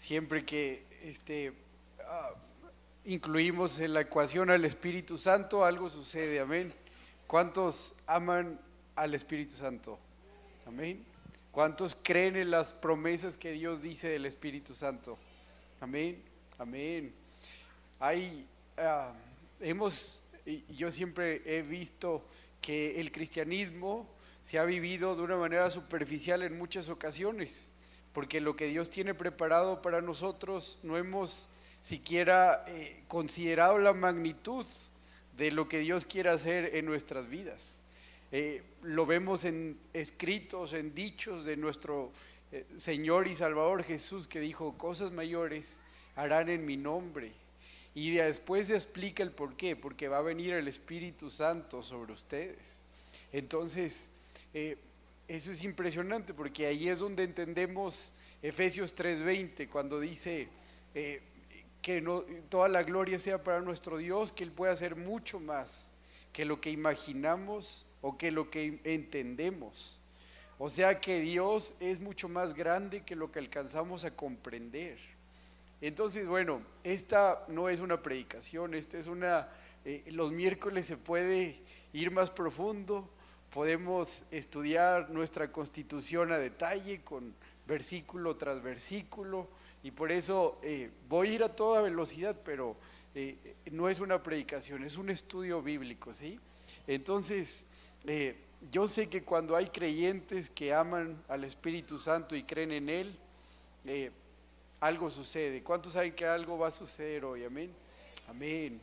siempre que ah, incluimos en la ecuación al Espíritu Santo, algo sucede, amén. ¿Cuántos aman al Espíritu Santo? Amén. ¿Cuántos creen en las promesas que Dios dice del Espíritu Santo? Amén, amén. Hay, ah, yo siempre he visto que el cristianismo se ha vivido de una manera superficial en muchas ocasiones, porque lo que Dios tiene preparado para nosotros no hemos siquiera considerado la magnitud de lo que Dios quiere hacer en nuestras vidas. Lo vemos en escritos, en dichos de nuestro Señor y Salvador Jesús, que dijo: cosas mayores harán en mi nombre. Y después se explica el por qué, porque va a venir el Espíritu Santo sobre ustedes. Entonces, eso es impresionante, porque ahí es donde entendemos Efesios 3:20, cuando dice que no, toda la gloria sea para nuestro Dios, que Él puede hacer mucho más que lo que imaginamos o que lo que entendemos. O sea que Dios es mucho más grande que lo que alcanzamos a comprender. Entonces, bueno, esta no es una predicación, esta es los miércoles se puede ir más profundo, podemos estudiar nuestra Constitución a detalle con versículo tras versículo, y por eso voy a ir a toda velocidad, pero no es una predicación, es un estudio bíblico, ¿sí? Entonces, yo sé que cuando hay creyentes que aman al Espíritu Santo y creen en Él, algo sucede. ¿Cuántos saben que algo va a suceder hoy? Amén. Amén.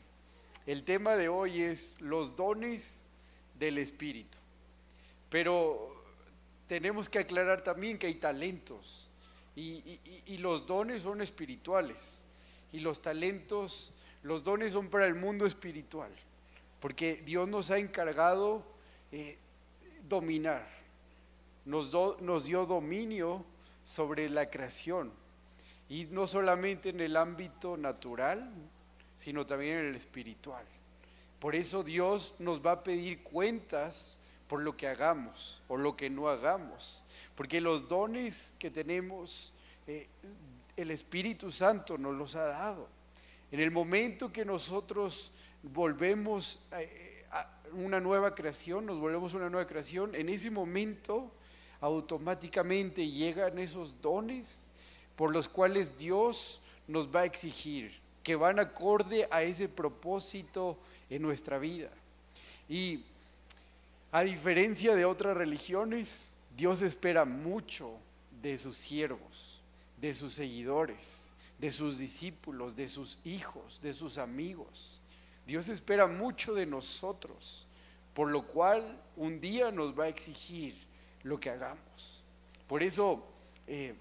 El tema de hoy es los dones del Espíritu. Pero tenemos que aclarar también que hay talentos. Y los dones son espirituales. Y los talentos, los dones son para el mundo espiritual. Porque Dios nos ha encargado dominar. Nos dio dominio sobre la creación. Y no solamente en el ámbito natural, sino también en el espiritual. Por eso Dios nos va a pedir cuentas por lo que hagamos o lo que no hagamos. Porque los dones que tenemos, el Espíritu Santo nos los ha dado. En el momento que nosotros volvemos a una nueva creación, nos volvemos una nueva creación, en ese momento automáticamente llegan esos dones por los cuales Dios nos va a exigir, que van acorde a ese propósito en nuestra vida. Y a diferencia de otras religiones, Dios espera mucho de sus siervos, de sus seguidores, de sus discípulos, de sus hijos, de sus amigos. Dios espera mucho de nosotros, por lo cual un día nos va a exigir lo que hagamos. Por eso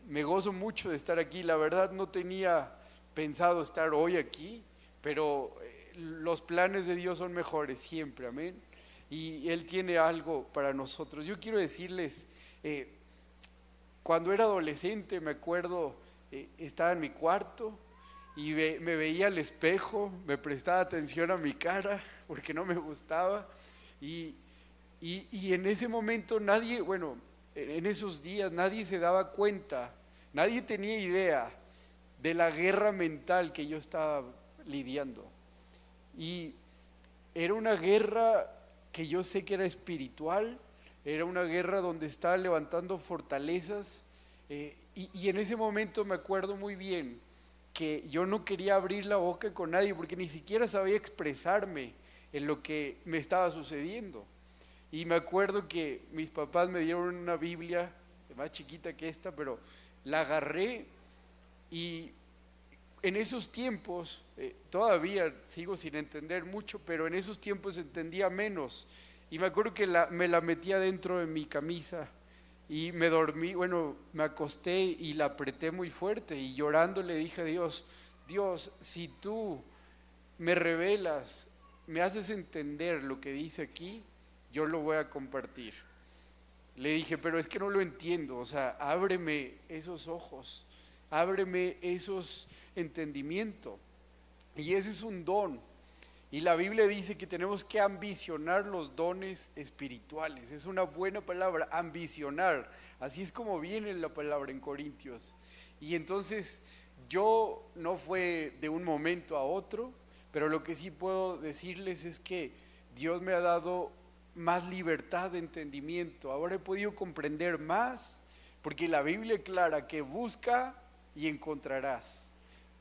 me gozo mucho de estar aquí. La verdad no tenía pensado estar hoy aquí, pero los planes de Dios son mejores siempre, amén. Y Él tiene algo para nosotros. Yo quiero decirles, cuando era adolescente me acuerdo, estaba en mi cuarto y me veía al espejo, me prestaba atención a mi cara porque no me gustaba, y en ese momento nadie, bueno, en esos días nadie se daba cuenta, nadie tenía idea de la guerra mental que yo estaba lidiando. Y era una guerra que yo sé que era espiritual, era una guerra donde estaba levantando fortalezas, y en ese momento me acuerdo muy bien que yo no quería abrir la boca con nadie porque ni siquiera sabía expresarme en lo que me estaba sucediendo. Y me acuerdo que mis papás me dieron una Biblia más chiquita que esta, pero la agarré, y en esos tiempos, todavía sigo sin entender mucho, pero en esos tiempos entendía menos. Y me acuerdo que me la metía dentro de mi camisa y me dormí, bueno, me acosté y la apreté muy fuerte, y llorando le dije a Dios: Dios, si tú me revelas, me haces entender lo que dice aquí, yo lo voy a compartir. Le dije: pero es que no lo entiendo, o sea, ábreme esos ojos, ábreme esos entendimientos. Y ese es un don. Y la Biblia dice que tenemos que ambicionar los dones espirituales. Es una buena palabra, ambicionar. Así es como viene la palabra en Corintios. Y entonces yo no fue de un momento a otro, pero lo que sí puedo decirles es que Dios me ha dado más libertad de entendimiento. Ahora he podido comprender más, porque la Biblia aclara que busca y encontrarás,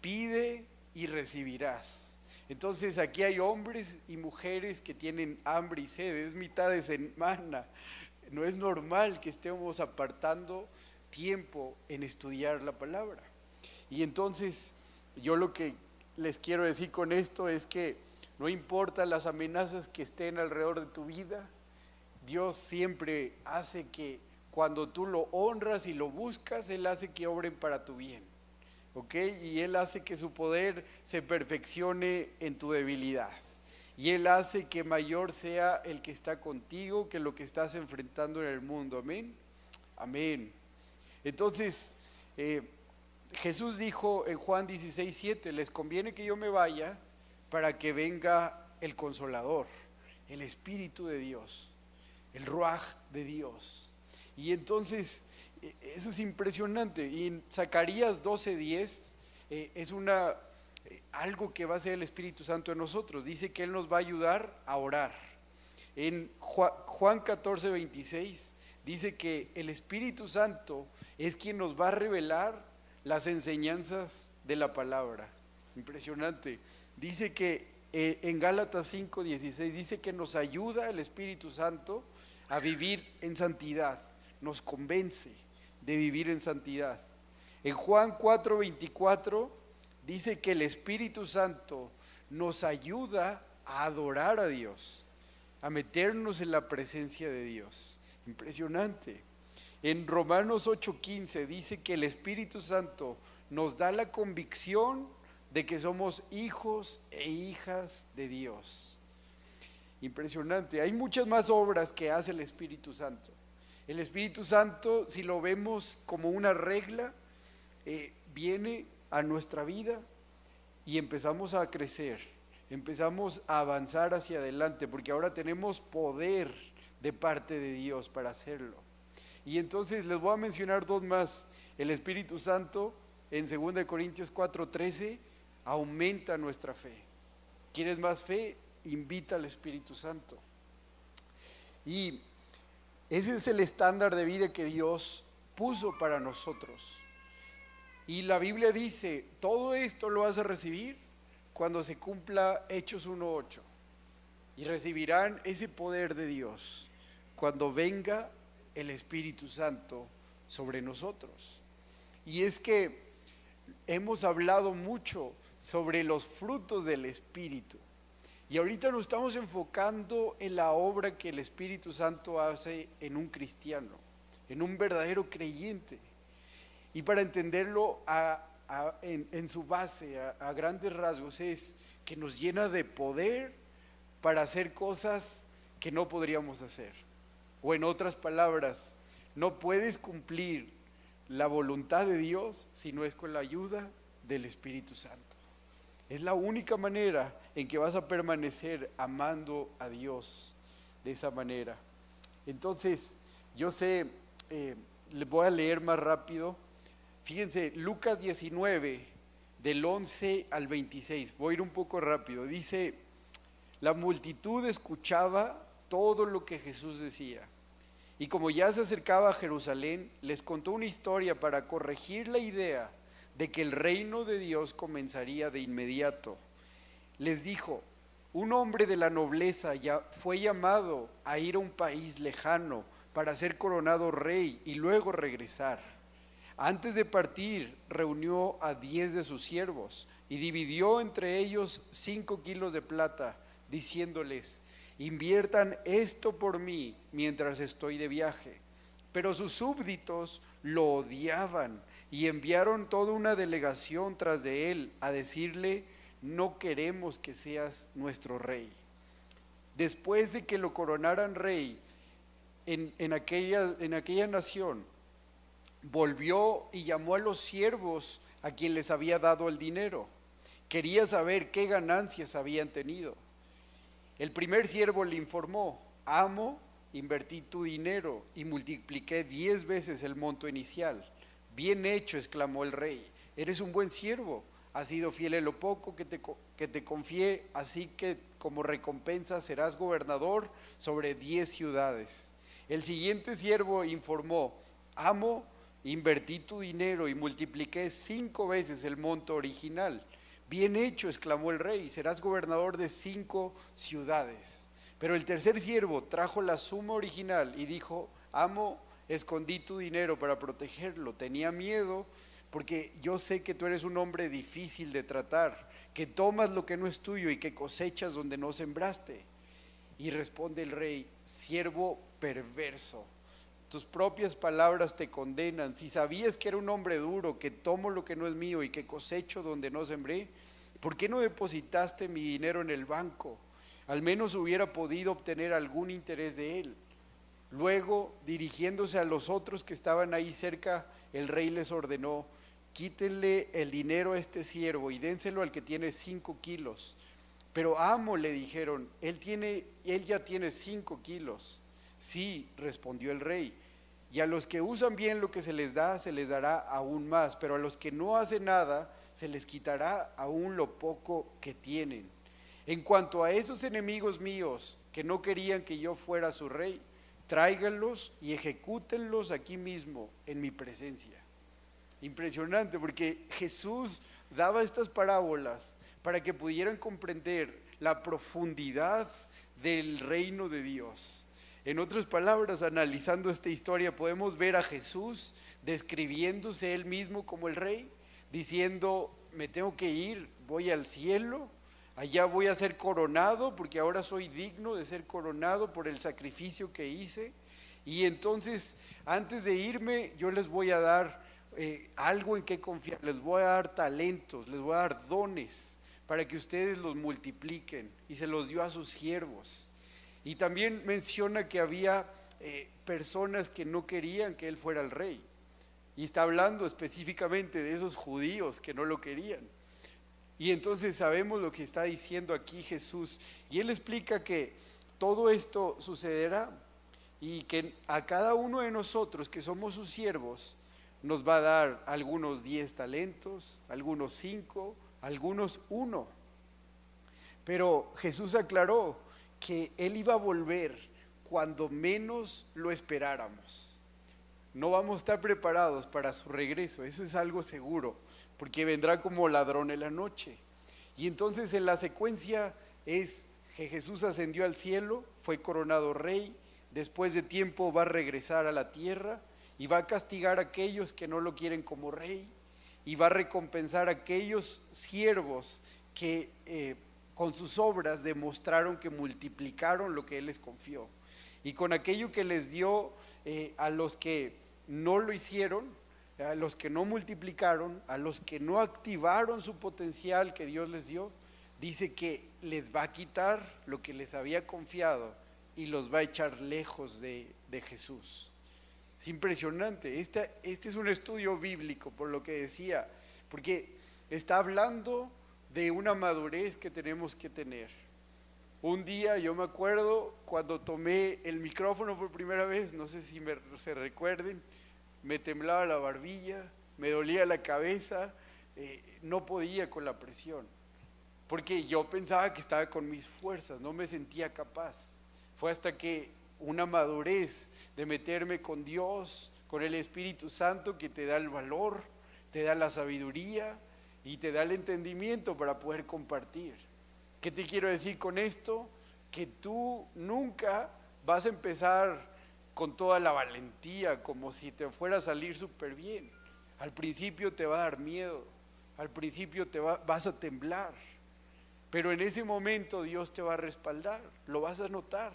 pide y recibirás. Entonces aquí hay hombres y mujeres que tienen hambre y sed, es mitad de semana. No es normal que estemos apartando tiempo en estudiar la palabra. Y entonces yo lo que les quiero decir con esto es que no importa las amenazas que estén alrededor de tu vida, Dios siempre hace que cuando tú lo honras y lo buscas, Él hace que obren para tu bien, ¿ok? Y Él hace que su poder se perfeccione en tu debilidad. Y Él hace que mayor sea el que está contigo que lo que estás enfrentando en el mundo. Amén. Amén. Entonces, Jesús dijo en Juan 16:7, les conviene que yo me vaya para que venga el Consolador, el Espíritu de Dios, el Ruaj de Dios. Y entonces, eso es impresionante. Y en Zacarías 12:10 es algo que va a hacer el Espíritu Santo en nosotros. Dice que Él nos va a ayudar a orar. En Juan 14:26 dice que el Espíritu Santo es quien nos va a revelar las enseñanzas de la palabra. Impresionante. Dice que en Gálatas 5:16 dice que nos ayuda el Espíritu Santo a vivir en santidad, nos convence de vivir en santidad. En Juan 4:24 dice que el Espíritu Santo nos ayuda a adorar a Dios, a meternos en la presencia de Dios. Impresionante. En Romanos 8:15 dice que el Espíritu Santo nos da la convicción de que somos hijos e hijas de Dios. Impresionante. Hay muchas más obras que hace el Espíritu Santo. El Espíritu Santo, si lo vemos como una regla, viene a nuestra vida y empezamos a crecer, empezamos a avanzar hacia adelante, porque ahora tenemos poder de parte de Dios para hacerlo. Y entonces les voy a mencionar dos más. El Espíritu Santo en 2 Corintios 4:13 aumenta nuestra fe. ¿Quieres más fe? Invita al Espíritu Santo. Y ese es el estándar de vida que Dios puso para nosotros. Y la Biblia dice, todo esto lo vas a recibir cuando se cumpla Hechos 1:8. Y recibirán ese poder de Dios cuando venga el Espíritu Santo sobre nosotros. Y es que hemos hablado mucho sobre los frutos del Espíritu. Y ahorita nos estamos enfocando en la obra que el Espíritu Santo hace en un cristiano, en un verdadero creyente. Y para entenderlo en su base, a grandes rasgos, es que nos llena de poder para hacer cosas que no podríamos hacer. O en otras palabras, no puedes cumplir la voluntad de Dios si no es con la ayuda del Espíritu Santo. Es la única manera en que vas a permanecer amando a Dios de esa manera. Entonces, yo sé, les voy a leer más rápido. Fíjense, Lucas 19, del 11 al 26. Voy a ir un poco rápido. Dice, la multitud escuchaba todo lo que Jesús decía. Y como ya se acercaba a Jerusalén, les contó una historia para corregir la idea de que el reino de Dios comenzaría de inmediato. Les dijo, un hombre de la nobleza ya fue llamado a ir a un país lejano para ser coronado rey y luego regresar. Antes de partir, reunió a 10 de sus siervos y dividió entre ellos 5 kilos de plata, diciéndoles, inviertan esto por mí mientras estoy de viaje. Pero sus súbditos lo odiaban y enviaron toda una delegación tras de él a decirle, no queremos que seas nuestro rey. Después de que lo coronaran rey en aquella nación, volvió y llamó a los siervos a quien les había dado el dinero. Quería saber qué ganancias habían tenido. El primer siervo le informó, amo, invertí tu dinero y multipliqué 10 veces el monto inicial. Bien hecho, exclamó el rey. eres un buen siervo, has sido fiel en lo poco que te confié, así que como recompensa serás gobernador sobre 10 ciudades. El siguiente siervo informó, amo, invertí tu dinero y multipliqué 5 veces el monto original. Bien hecho, exclamó el rey, serás gobernador de 5 ciudades. Pero el tercer siervo trajo la suma original y dijo, amo, escondí tu dinero para protegerlo, tenía miedo porque yo sé que tú eres un hombre difícil de tratar, que tomas lo que no es tuyo y que cosechas donde no sembraste. Y responde el rey, siervo perverso, tus propias palabras te condenan. Si sabías que era un hombre duro, que tomo lo que no es mío y que cosecho donde no sembré, ¿por qué no depositaste mi dinero en el banco? Al menos hubiera podido obtener algún interés de él. Luego, dirigiéndose a los otros que estaban ahí cerca, el rey les ordenó, quítenle el dinero a este siervo y dénselo al que tiene 5 kilos. Pero amo, le dijeron, él ya tiene 5 kilos. Sí, respondió el rey, y a los que usan bien lo que se les da, se les dará aún más, pero a los que no hacen nada, se les quitará aún lo poco que tienen. En cuanto a esos enemigos míos que no querían que yo fuera su rey, tráiganlos y ejecútenlos aquí mismo en mi presencia. Impresionante, porque Jesús daba estas parábolas para que pudieran comprender la profundidad del reino de Dios. En otras palabras, analizando esta historia, podemos ver a Jesús describiéndose él mismo como el rey, diciendo, me tengo que ir, voy al cielo, allá voy a ser coronado, porque ahora soy digno de ser coronado por el sacrificio que hice. Y entonces, antes de irme, yo les voy a dar algo en que confiar, les voy a dar talentos, les voy a dar dones para que ustedes los multipliquen, y se los dio a sus siervos. Y también menciona que había personas que no querían que él fuera el rey, y está hablando específicamente de esos judíos que no lo querían. Y entonces sabemos lo que está diciendo aquí Jesús, y él explica que todo esto sucederá y que a cada uno de nosotros que somos sus siervos nos va a dar algunos 10 talentos, algunos 5, algunos 1. Pero Jesús aclaró que él iba a volver cuando menos lo esperáramos. No vamos a estar preparados para su regreso, eso es algo seguro, porque vendrá como ladrón en la noche. Y entonces en la secuencia es que Jesús ascendió al cielo, fue coronado rey, después de tiempo va a regresar a la tierra y va a castigar a aquellos que no lo quieren como rey, y va a recompensar a aquellos siervos que con sus obras demostraron que multiplicaron lo que él les confió, y con aquello que les dio a los que no lo hicieron, a los que no multiplicaron, a los que no activaron su potencial que Dios les dio, dice que les va a quitar lo que les había confiado y los va a echar lejos de Jesús. Es impresionante. Este es un estudio bíblico, por lo que decía, porque está hablando de una madurez que tenemos que tener. Un día yo me acuerdo cuando tomé el micrófono por primera vez, no sé si se recuerden, me temblaba la barbilla, me dolía la cabeza, no podía con la presión, porque yo pensaba que estaba con mis fuerzas, no me sentía capaz. Fue hasta que una madurez de meterme con Dios, con el Espíritu Santo, que te da el valor, te da la sabiduría y te da el entendimiento para poder compartir. ¿Qué te quiero decir con esto? Que tú nunca vas a empezar con toda la valentía, como si te fuera a salir súper bien. Al principio te va a dar miedo, al principio vas a temblar, pero en ese momento Dios te va a respaldar, lo vas a notar.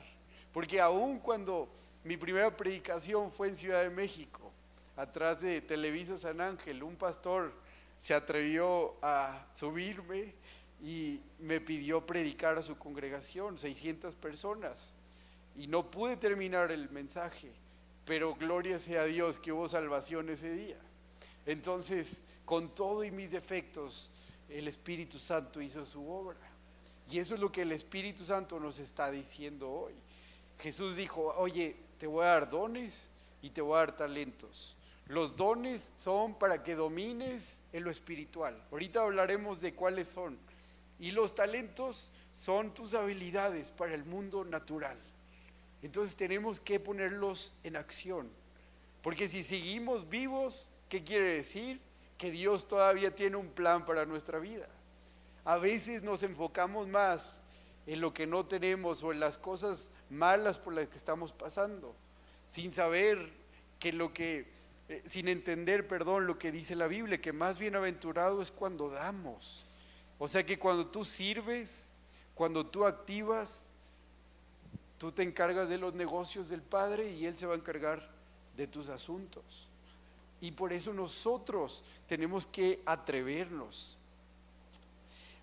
Porque aún cuando mi primera predicación fue en Ciudad de México, atrás de Televisa San Ángel, un pastor se atrevió a subirme y me pidió predicar a su congregación, 600 personas, y no pude terminar el mensaje, pero gloria sea a Dios que hubo salvación ese día. Entonces, con todo y mis defectos, el Espíritu Santo hizo su obra, y eso es lo que el Espíritu Santo nos está diciendo hoy. Jesús dijo, oye, te voy a dar dones y te voy a dar talentos. Los dones son para que domines en lo espiritual. Ahorita hablaremos de cuáles son. Y los talentos son tus habilidades para el mundo natural. Entonces tenemos que ponerlos en acción. Porque si seguimos vivos, ¿qué quiere decir? Que Dios todavía tiene un plan para nuestra vida. A veces nos enfocamos más en lo que no tenemos o en las cosas malas por las que estamos pasando, sin saber sin entender, lo que dice la Biblia, que más bienaventurado es cuando damos. O sea que cuando tú sirves, cuando tú activas, tú te encargas de los negocios del Padre y Él se va a encargar de tus asuntos. Y por eso nosotros tenemos que atrevernos.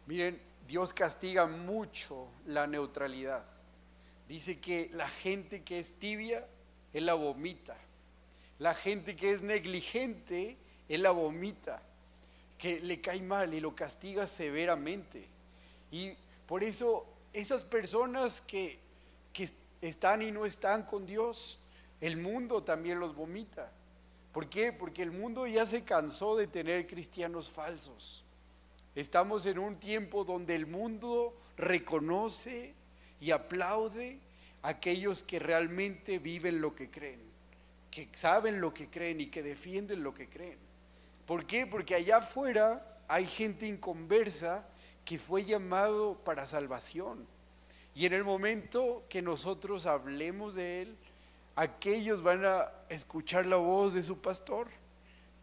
Miren, Dios castiga mucho la neutralidad. Dice que la gente que es tibia, Él la vomita. La gente que es negligente, Él la vomita, que le cae mal y lo castiga severamente. Y por eso esas personas que están y no están con Dios, el mundo también los vomita. ¿Por qué? Porque el mundo ya se cansó de tener cristianos falsos. Estamos en un tiempo donde el mundo reconoce y aplaude a aquellos que realmente viven lo que creen, que saben lo que creen y que defienden lo que creen. ¿Por qué? Porque allá afuera hay gente inconversa que fue llamado para salvación. Y en el momento que nosotros hablemos de Él, aquellos van a escuchar la voz de su pastor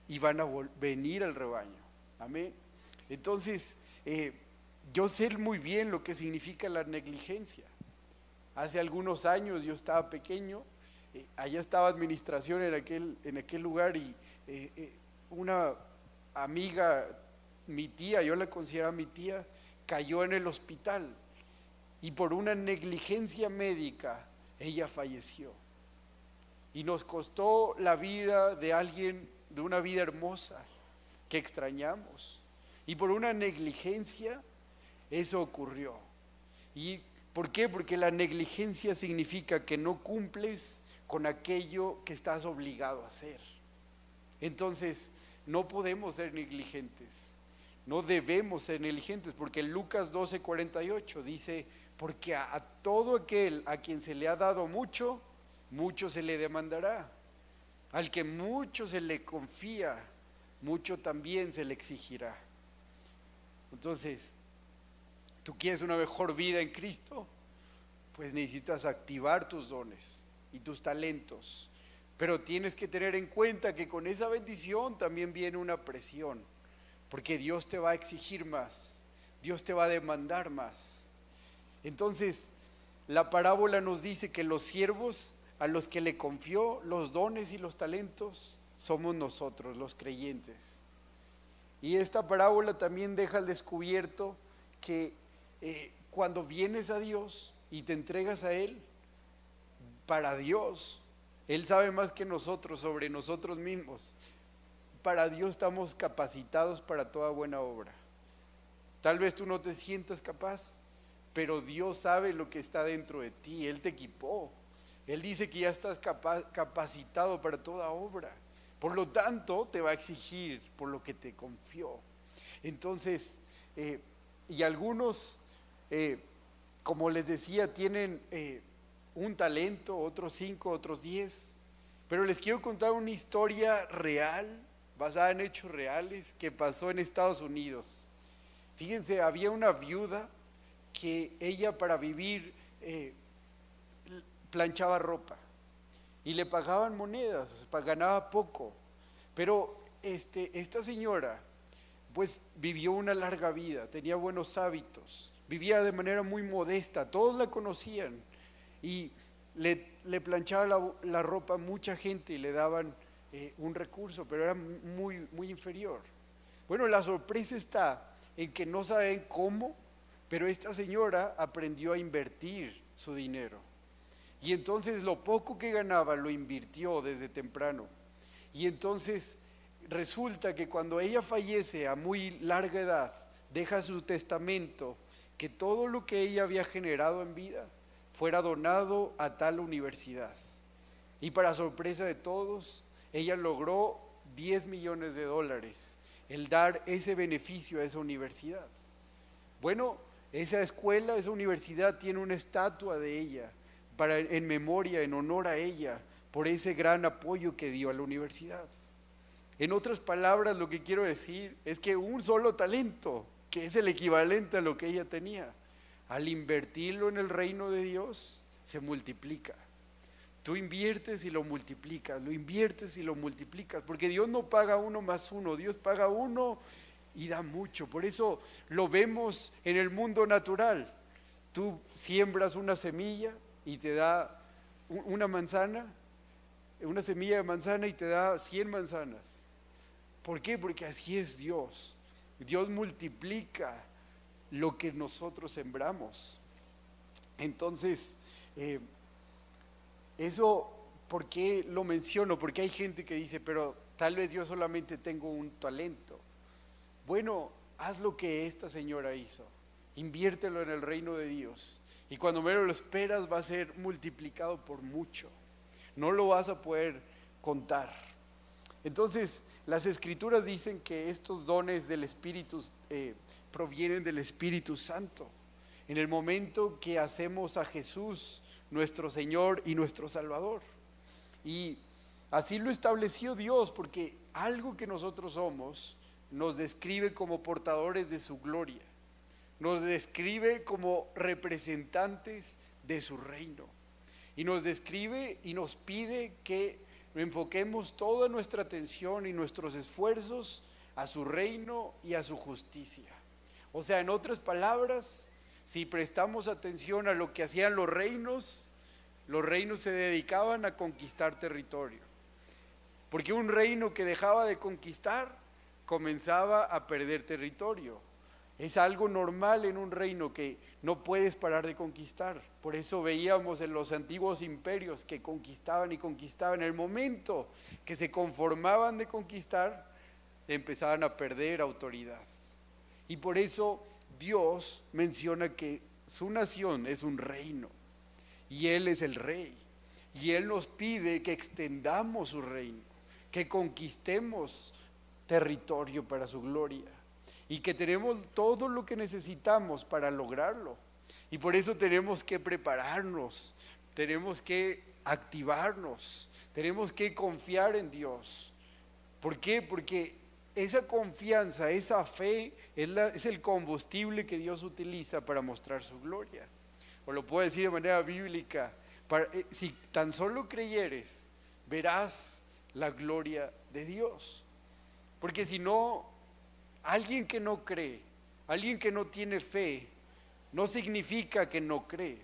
y van a venir al rebaño. Amén. Entonces, yo sé muy bien lo que significa la negligencia. Hace algunos años yo estaba pequeño, allá estaba administración en aquel lugar y una amiga, mi tía, yo la consideraba mi tía, cayó en el hospital y por una negligencia médica ella falleció. Y nos costó la vida de alguien, de una vida hermosa que extrañamos. Y por una negligencia eso ocurrió. ¿Y por qué? Porque la negligencia significa que no cumples con aquello que estás obligado a hacer. Entonces, no podemos ser negligentes. No debemos ser negligentes, porque en Lucas 12:48 dice, porque a todo aquel a quien se le ha dado mucho, mucho se le demandará. Al que mucho se le confía, mucho también se le exigirá. Entonces, ¿tú quieres una mejor vida en Cristo? Pues necesitas activar tus dones y tus talentos. Pero tienes que tener en cuenta que con esa bendición también viene una presión, porque Dios te va a exigir más, Dios te va a demandar más. Entonces, la parábola nos dice que los siervos a los que le confió los dones y los talentos somos nosotros, los creyentes. Y esta parábola también deja al descubierto que cuando vienes a Dios y te entregas a Él, para Dios, Él sabe más que nosotros sobre nosotros mismos. Para Dios estamos capacitados para toda buena obra. Tal vez tú no te sientas capaz, pero Dios sabe lo que está dentro de ti. Él te equipó. Él dice que ya estás capacitado para toda obra. Por lo tanto, te va a exigir por lo que te confió. Entonces, y algunos, como les decía, tienen un talento, otros 5, otros 10. Pero les quiero contar una historia real, basada en hechos reales, que pasó en Estados Unidos. Fíjense, había una viuda que ella para vivir planchaba ropa y le pagaban monedas, ganaba poco, pero esta señora pues vivió una larga vida, tenía buenos hábitos, vivía de manera muy modesta, todos la conocían y le planchaba la ropa a mucha gente y le daban un recurso, pero era muy, muy inferior. Bueno, la sorpresa está en que no saben cómo, pero esta señora aprendió a invertir su dinero. Y entonces lo poco que ganaba lo invirtió desde temprano. Y entonces resulta que cuando ella fallece a muy larga edad, deja su testamento que todo lo que ella había generado en vida fuera donado a tal universidad. Y para sorpresa de todos, ella logró $10 millones, el dar ese beneficio a esa universidad. Bueno, esa escuela, esa universidad tiene una estatua de ella, en memoria, en honor a ella, por ese gran apoyo que dio a la universidad. En otras palabras, lo que quiero decir es que un solo talento, que es el equivalente a lo que ella tenía, al invertirlo en el reino de Dios, se multiplica. Tú inviertes y lo multiplicas, lo inviertes y lo multiplicas, porque Dios no paga uno más uno, Dios paga uno y da mucho. Por eso lo vemos en el mundo natural. Tú siembras una semilla y te da una manzana, una semilla de manzana y te da 100 manzanas. ¿Por qué? Porque así es Dios. Dios multiplica lo que nosotros sembramos. Entonces, eso, ¿por qué lo menciono? Porque hay gente que dice, pero tal vez yo solamente tengo un talento. Bueno, haz lo que esta señora hizo. Inviértelo en el reino de Dios. Y cuando menos lo esperas va a ser multiplicado por mucho. No lo vas a poder contar. Entonces, las Escrituras dicen que estos dones del Espíritu provienen del Espíritu Santo. En el momento que hacemos a Jesús nuestro Señor y nuestro Salvador. Y así lo estableció Dios, porque algo que nosotros somos nos describe como portadores de su gloria. Nos describe como representantes de su reino. Y nos describe y nos pide que enfoquemos toda nuestra atención y nuestros esfuerzos a su reino y a su justicia. O sea, en otras palabras, si prestamos atención a lo que hacían los reinos se dedicaban a conquistar territorio. Porque un reino que dejaba de conquistar comenzaba a perder territorio. Es algo normal en un reino que no puedes parar de conquistar. Por eso veíamos en los antiguos imperios que conquistaban y conquistaban. En el momento que se conformaban de conquistar, empezaban a perder autoridad. Y por eso Dios menciona que su nación es un reino y Él es el rey. Y Él nos pide que extendamos su reino, que conquistemos territorio para su gloria. Y que tenemos todo lo que necesitamos para lograrlo. Y por eso tenemos que prepararnos, tenemos que activarnos, tenemos que confiar en Dios. ¿Por qué? Porque esa confianza, esa fe es el combustible que Dios utiliza para mostrar su gloria. O lo puedo decir de manera bíblica, si tan solo creyeres, verás la gloria de Dios. Porque si no, alguien que no cree, alguien que no tiene fe, no significa que no cree.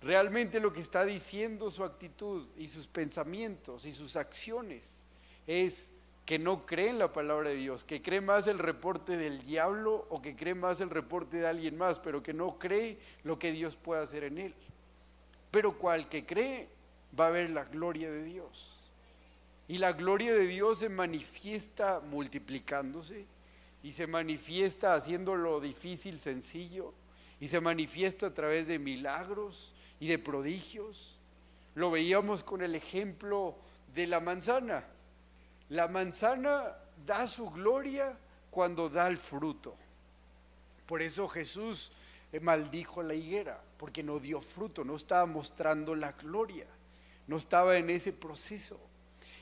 Realmente lo que está diciendo su actitud y sus pensamientos y sus acciones es que no cree en la palabra de Dios, que cree más el reporte del diablo o que cree más el reporte de alguien más, pero que no cree lo que Dios puede hacer en él. Pero cual que cree va a ver la gloria de Dios. Y la gloria de Dios se manifiesta multiplicándose y se manifiesta haciendo lo difícil sencillo y se manifiesta a través de milagros y de prodigios. Lo veíamos con el ejemplo de la manzana. La manzana da su gloria cuando da el fruto. Por eso Jesús maldijo la higuera, porque no dio fruto, no estaba mostrando la gloria, no estaba en ese proceso.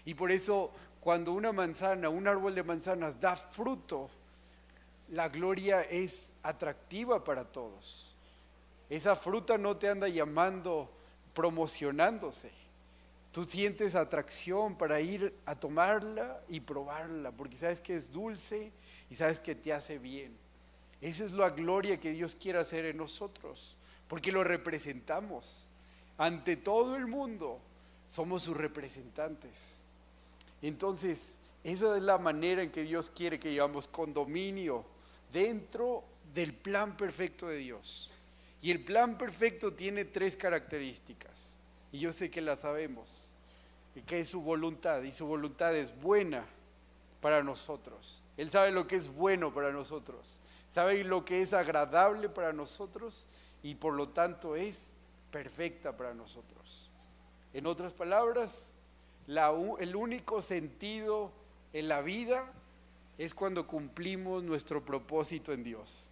Y por eso cuando una manzana, un árbol de manzanas da fruto, la gloria es atractiva para todos. Esa fruta no te anda llamando, promocionándose. Tú sientes atracción para ir a tomarla y probarla, porque sabes que es dulce y sabes que te hace bien. Esa es la gloria que Dios quiere hacer en nosotros, porque lo representamos. Ante todo el mundo somos sus representantes. Entonces, esa es la manera en que Dios quiere que llevamos con dominio dentro del plan perfecto de Dios. Y el plan perfecto tiene 3 características. Y yo sé que la sabemos, que es su voluntad, y su voluntad es buena para nosotros. Él sabe lo que es bueno para nosotros, sabe lo que es agradable para nosotros y por lo tanto es perfecta para nosotros. En otras palabras, el único sentido en la vida es cuando cumplimos nuestro propósito en Dios.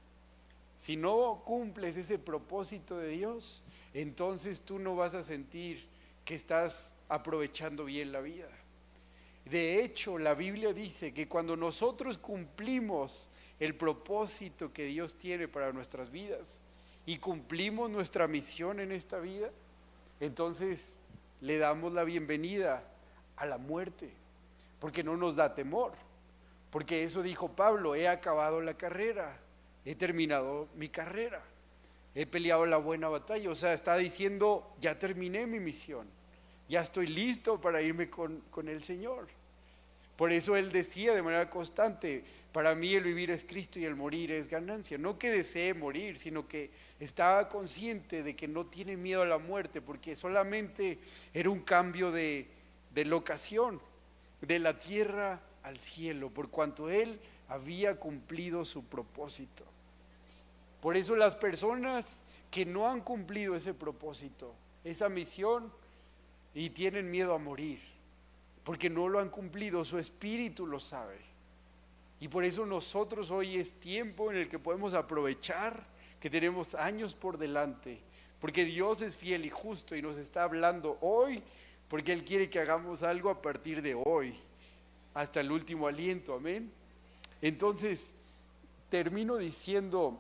Si no cumples ese propósito de Dios, entonces tú no vas a sentir que estás aprovechando bien la vida. De hecho, la Biblia dice que cuando nosotros cumplimos el propósito que Dios tiene para nuestras vidas y cumplimos nuestra misión en esta vida, entonces le damos la bienvenida a la muerte, porque no nos da temor, porque eso dijo Pablo: he acabado la carrera, he terminado mi carrera, he peleado la buena batalla. O sea, está diciendo: ya terminé mi misión, ya estoy listo para irme con el Señor. Por eso él decía de manera constante: para mí el vivir es Cristo y el morir es ganancia. No que desee morir, sino que estaba consciente de que no tiene miedo a la muerte, porque solamente era un cambio de locación, de la tierra al cielo, por cuanto él había cumplido su propósito. Por eso las personas que no han cumplido ese propósito, esa misión, y tienen miedo a morir, porque no lo han cumplido, su espíritu lo sabe. Y por eso nosotros hoy es tiempo en el que podemos aprovechar que tenemos años por delante, porque Dios es fiel y justo y nos está hablando hoy, porque Él quiere que hagamos algo a partir de hoy, hasta el último aliento, amén. Entonces, termino diciendo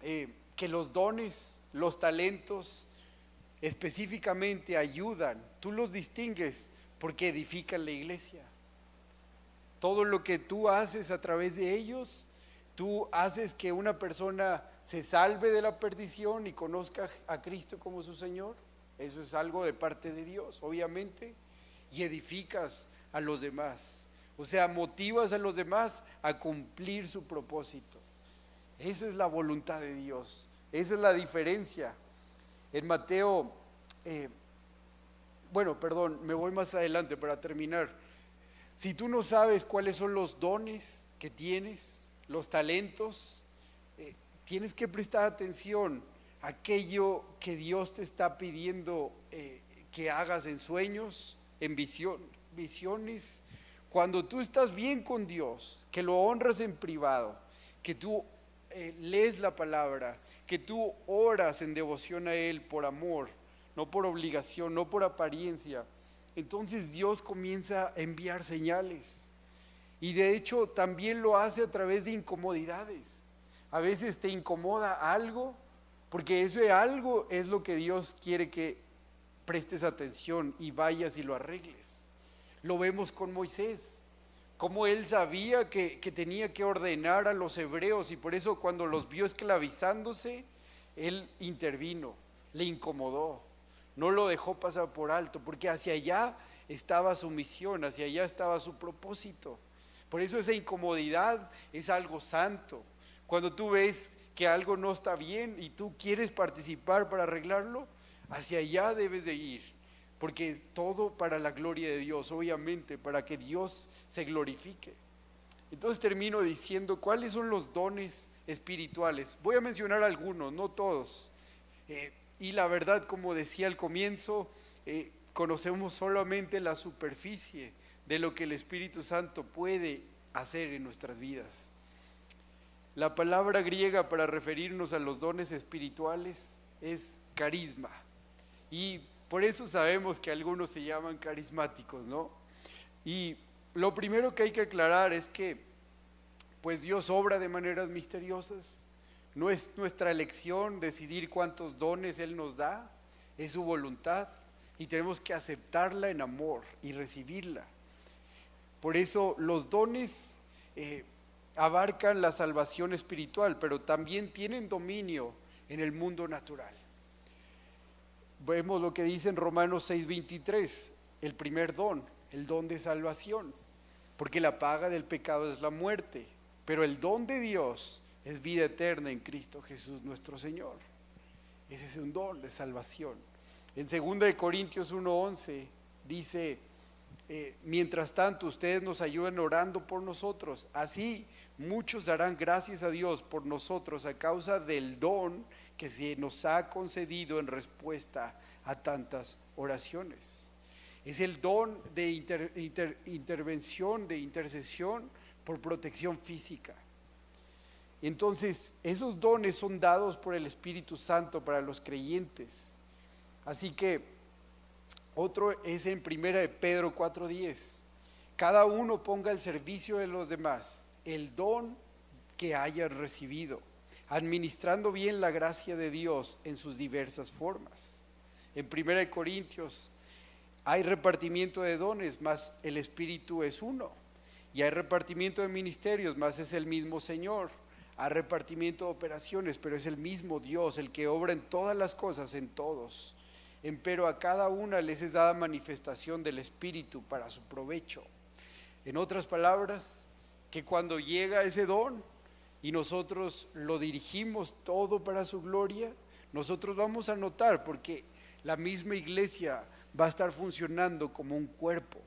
que los dones, los talentos, específicamente ayudan, tú los distingues porque edifican la iglesia. Todo lo que tú haces a través de ellos, tú haces que una persona se salve de la perdición y conozca a Cristo como su Señor. Eso es algo de parte de Dios, obviamente, y edificas a los demás. O sea, motivas a los demás a cumplir su propósito. Esa es la voluntad de Dios, esa es la diferencia. En Mateo, me voy más adelante para terminar. Si tú no sabes cuáles son los dones que tienes, los talentos, tienes que prestar atención a aquello que Dios te está pidiendo que hagas en sueños, en visiones. Cuando tú estás bien con Dios, que lo honras en privado, que tú lees la palabra, que tú oras en devoción a Él por amor, no por obligación, no por apariencia, entonces Dios comienza a enviar señales. Y de hecho también lo hace a través de incomodidades. A veces te incomoda algo, porque ese algo es lo que Dios quiere que prestes atención y vayas y lo arregles. Lo vemos con Moisés, como él sabía que tenía que ordenar a los hebreos, y por eso cuando los vio esclavizándose, él intervino, le incomodó, no lo dejó pasar por alto, porque hacia allá estaba su misión, hacia allá estaba su propósito. Por eso esa incomodidad es algo santo. Cuando tú ves que algo no está bien y tú quieres participar para arreglarlo, hacia allá debes de ir. Porque todo para la gloria de Dios, obviamente, para que Dios se glorifique. Entonces termino diciendo cuáles son los dones espirituales. Voy a mencionar algunos, no todos. Y la verdad, como decía al comienzo, conocemos solamente la superficie de lo que el Espíritu Santo puede hacer en nuestras vidas. La palabra griega para referirnos a los dones espirituales es carisma. Y por eso sabemos que algunos se llaman carismáticos, ¿no? Y lo primero que hay que aclarar es que pues Dios obra de maneras misteriosas. No es nuestra elección decidir cuántos dones Él nos da, es su voluntad y tenemos que aceptarla en amor y recibirla. Por eso los dones abarcan la salvación espiritual, pero también tienen dominio en el mundo natural. Vemos lo que dice en Romanos 6:23, el primer don, el don de salvación, porque la paga del pecado es la muerte, pero el don de Dios es vida eterna en Cristo Jesús nuestro Señor. Ese es un don de salvación. En 2 Corintios 1:11 dice: mientras tanto ustedes nos ayudan orando por nosotros, así muchos darán gracias a Dios por nosotros a causa del don que se nos ha concedido en respuesta a tantas oraciones. Es el don de intervención, de intercesión por protección física. Entonces, esos dones son dados por el Espíritu Santo para los creyentes. Así que otro es en 1 de Pedro 4:10. Cada uno ponga al servicio de los demás el don que hayan recibido, administrando bien la gracia de Dios en sus diversas formas. En 1 de Corintios hay repartimiento de dones, mas el Espíritu es uno. Y hay repartimiento de ministerios, mas es el mismo Señor. Hay repartimiento de operaciones, pero es el mismo Dios el que obra en todas las cosas, en todos. Pero a cada una les es dada manifestación del Espíritu para su provecho. En otras palabras, que cuando llega ese don y nosotros lo dirigimos todo para su gloria, nosotros vamos a notar, porque la misma iglesia va a estar funcionando como un cuerpo.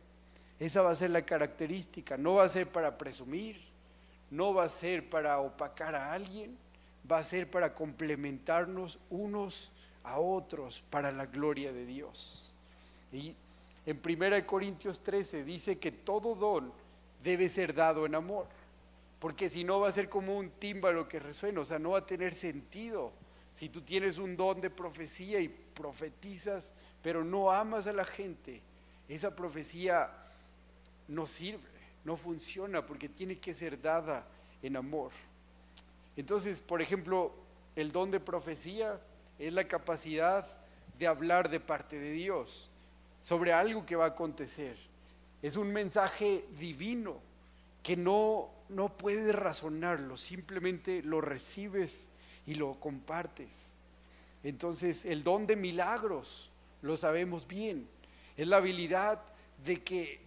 Esa va a ser la característica. No va a ser para presumir, no va a ser para opacar a alguien, va a ser para complementarnos unos a otros para la gloria de Dios. Y en 1 Corintios 13 dice que todo don debe ser dado en amor, porque si no va a ser como un tímbalo que resuena, o sea, no va a tener sentido. Si tú tienes un don de profecía y profetizas, pero no amas a la gente, esa profecía no sirve, no funciona, porque tiene que ser dada en amor. Entonces, por ejemplo, el don de profecía es la capacidad de hablar de parte de Dios sobre algo que va a acontecer. Es un mensaje divino que no puedes razonarlo, simplemente lo recibes y lo compartes. Entonces, el don de milagros, lo sabemos bien, es la habilidad de que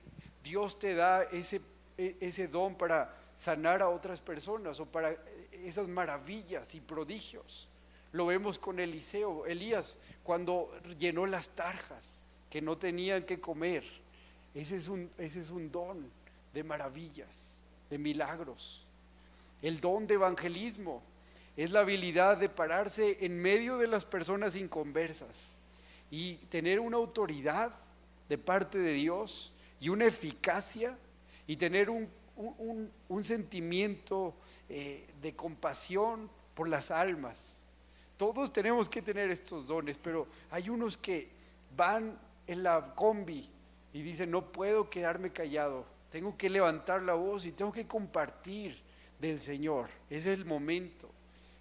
Dios te da ese don para sanar a otras personas o para esas maravillas y prodigios. Lo vemos con Elías, cuando llenó las tarjas que no tenían que comer. Ese es un don de maravillas, de milagros. El don de evangelismo es la habilidad de pararse en medio de las personas inconversas y tener una autoridad de parte de Dios y una eficacia y tener un sentimiento de compasión por las almas. Todos tenemos que tener estos dones, pero hay unos que van en la combi y dicen: no puedo quedarme callado, tengo que levantar la voz y tengo que compartir del Señor. Ese es el momento,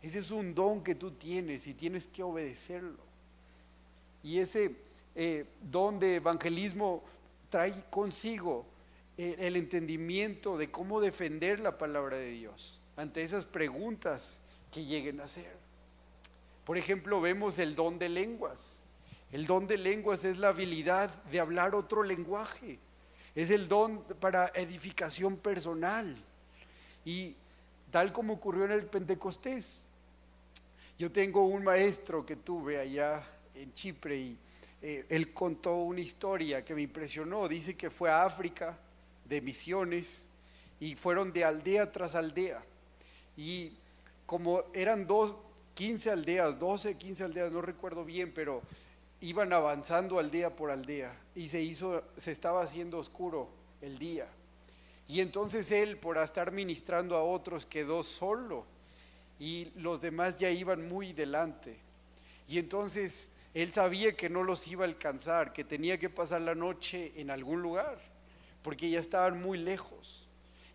ese es un don que tú tienes y tienes que obedecerlo. Y ese don de evangelismo trae consigo el entendimiento de cómo defender la palabra de Dios ante esas preguntas que lleguen a hacer. Por ejemplo, vemos el don de lenguas. El don de lenguas es la habilidad de hablar otro lenguaje. Es el don para edificación personal. Y tal como ocurrió en el Pentecostés, yo tengo un maestro que tuve allá en Chipre y él contó una historia que me impresionó. Dice que fue a África de misiones y fueron de aldea tras aldea. Y como eran 15 aldeas, 12, 15 aldeas, no recuerdo bien, pero iban avanzando aldea por aldea y se estaba haciendo oscuro el día. Y entonces él, por estar ministrando a otros, quedó solo y los demás ya iban muy delante. Y entonces él sabía que no los iba a alcanzar, que tenía que pasar la noche en algún lugar, porque ya estaban muy lejos.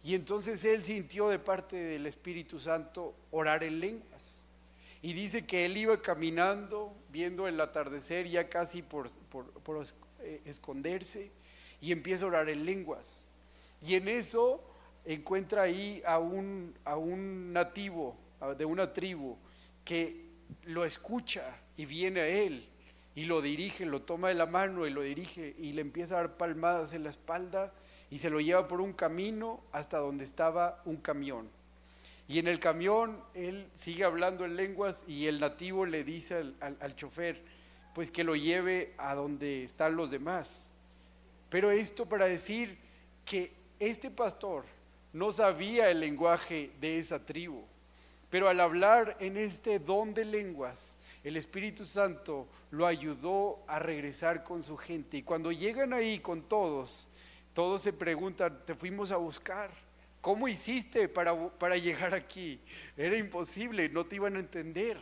Y entonces él sintió de parte del Espíritu Santo orar en lenguas. Y dice que él iba caminando, viendo el atardecer, ya casi por esconderse, y empieza a orar en lenguas. Y en eso encuentra ahí a un nativo de una tribu que lo escucha y viene a él y lo dirige, lo toma de la mano y lo dirige y le empieza a dar palmadas en la espalda y se lo lleva por un camino hasta donde estaba un camión. Y en el camión él sigue hablando en lenguas y el nativo le dice al chofer pues que lo lleve a donde están los demás. Pero esto para decir que este pastor no sabía el lenguaje de esa tribu, Pero al hablar en este don de lenguas, el Espíritu Santo lo ayudó a regresar con su gente. Y cuando llegan ahí con todos, todos se preguntan, te fuimos a buscar. ¿Cómo hiciste para llegar aquí? Era imposible, no te iban a entender.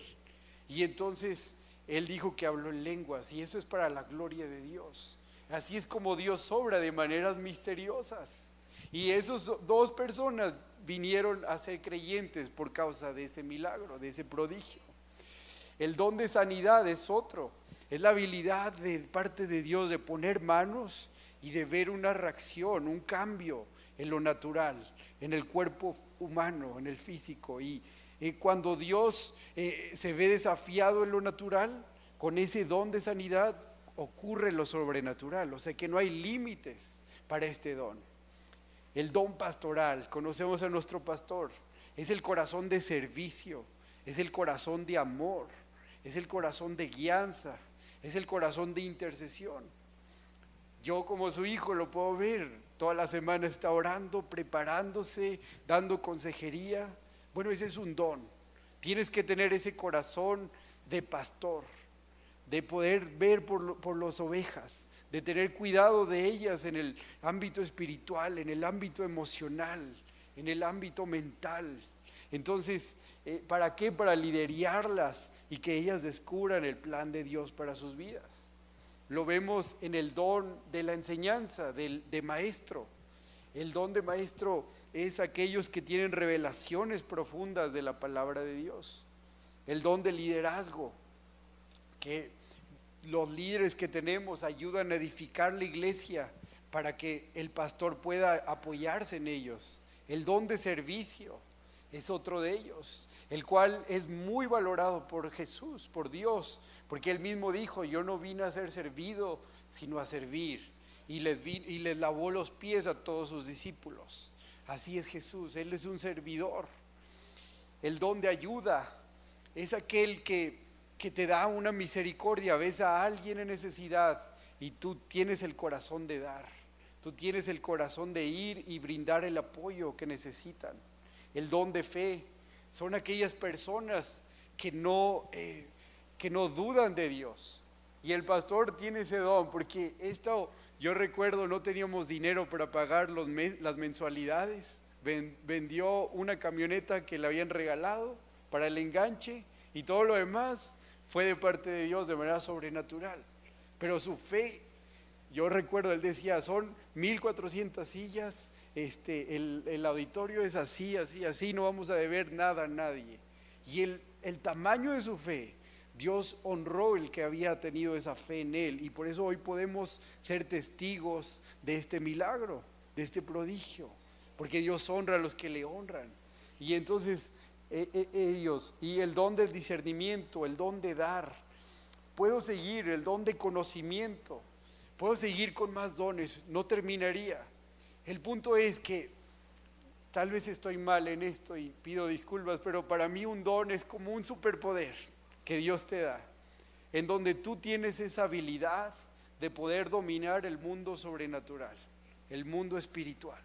Y entonces él dijo que habló en lenguas, y eso es para la gloria de Dios. Así es como Dios obra de maneras misteriosas. Y esas dos personas vinieron a ser creyentes por causa de ese milagro, de ese prodigio. El don de sanidad es otro. Es la habilidad de parte de Dios de poner manos y de ver una reacción, un cambio en lo natural, en el cuerpo humano, en el físico. Y cuando Dios se ve desafiado en lo natural, con ese don de sanidad ocurre lo sobrenatural. O sea que no hay límites para este don. El don pastoral, conocemos a nuestro pastor, es el corazón de servicio, es el corazón de amor, es el corazón de guianza, es el corazón de intercesión. Yo como su hijo lo puedo ver, toda la semana está orando, preparándose, dando consejería. Bueno, ese es un don. Tienes que tener ese corazón de pastor, de poder ver por las ovejas, de tener cuidado de ellas en el ámbito espiritual, en el ámbito emocional, en el ámbito mental. Entonces, ¿para qué? Para liderarlas y que ellas descubran el plan de Dios para sus vidas. Lo vemos en el don de la enseñanza, de maestro. El don de maestro es aquellos que tienen revelaciones profundas de la palabra de Dios. El don de liderazgo, que los líderes que tenemos ayudan a edificar la iglesia para que el pastor pueda apoyarse en ellos. El don de servicio es otro de ellos, el cual es muy valorado por Jesús, por Dios, porque él mismo dijo, yo no vine a ser servido, sino a servir, y les lavó los pies a todos sus discípulos. Así es Jesús, él es un servidor. El don de ayuda es aquel que te da una misericordia. Ves a alguien en necesidad y tú tienes el corazón de dar, tú tienes el corazón de ir y brindar el apoyo que necesitan. El don de fe son aquellas personas que no dudan de Dios, y el pastor tiene ese don, porque yo recuerdo, no teníamos dinero para pagar las mensualidades. Vendió una camioneta que le habían regalado para el enganche, y todo lo demás fue de parte de Dios de manera sobrenatural. Pero su fe, yo recuerdo, él decía, son 1,400 sillas, el auditorio es así, no vamos a deber nada a nadie. Y el tamaño de su fe, Dios honró el que había tenido esa fe en él, y por eso hoy podemos ser testigos de este milagro, de este prodigio, porque Dios honra a los que le honran. Y entonces ellos, y el don del discernimiento, el don de dar, puedo seguir, el don de conocimiento, puedo seguir con más dones, no terminaría. El punto es que tal vez estoy mal en esto y pido disculpas, pero para mí un don es como un superpoder que Dios te da, en donde tú tienes esa habilidad de poder dominar el mundo sobrenatural, el mundo espiritual.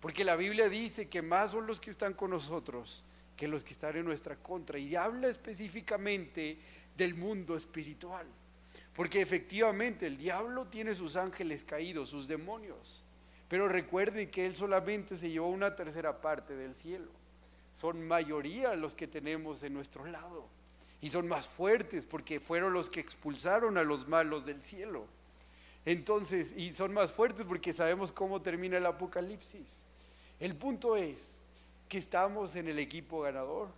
Porque la Biblia dice que más son los que están con nosotros que los que están en nuestra contra, y habla específicamente del mundo espiritual, porque efectivamente el diablo tiene sus ángeles caídos, sus demonios, pero recuerden que él solamente se llevó una tercera parte del cielo. Son mayoría los que tenemos en nuestro lado, y son más fuertes porque fueron los que expulsaron a los malos del cielo. Entonces, y son más fuertes porque sabemos cómo termina el Apocalipsis. El punto es que estamos en el equipo ganador,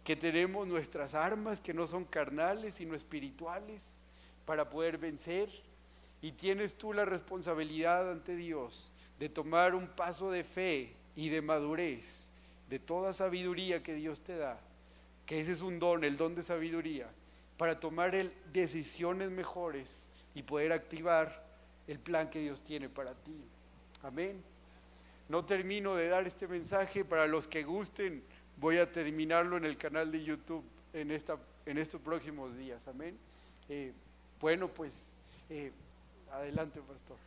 que tenemos nuestras armas que no son carnales sino espirituales para poder vencer, y tienes tú la responsabilidad ante Dios de tomar un paso de fe y de madurez, de toda sabiduría que Dios te da, que ese es un don, el don de sabiduría, para tomar decisiones mejores y poder activar el plan que Dios tiene para ti. Amén. No termino de dar este mensaje. Para los que gusten, voy a terminarlo en el canal de YouTube en estos próximos días. Amén. Bueno, pues adelante, pastor.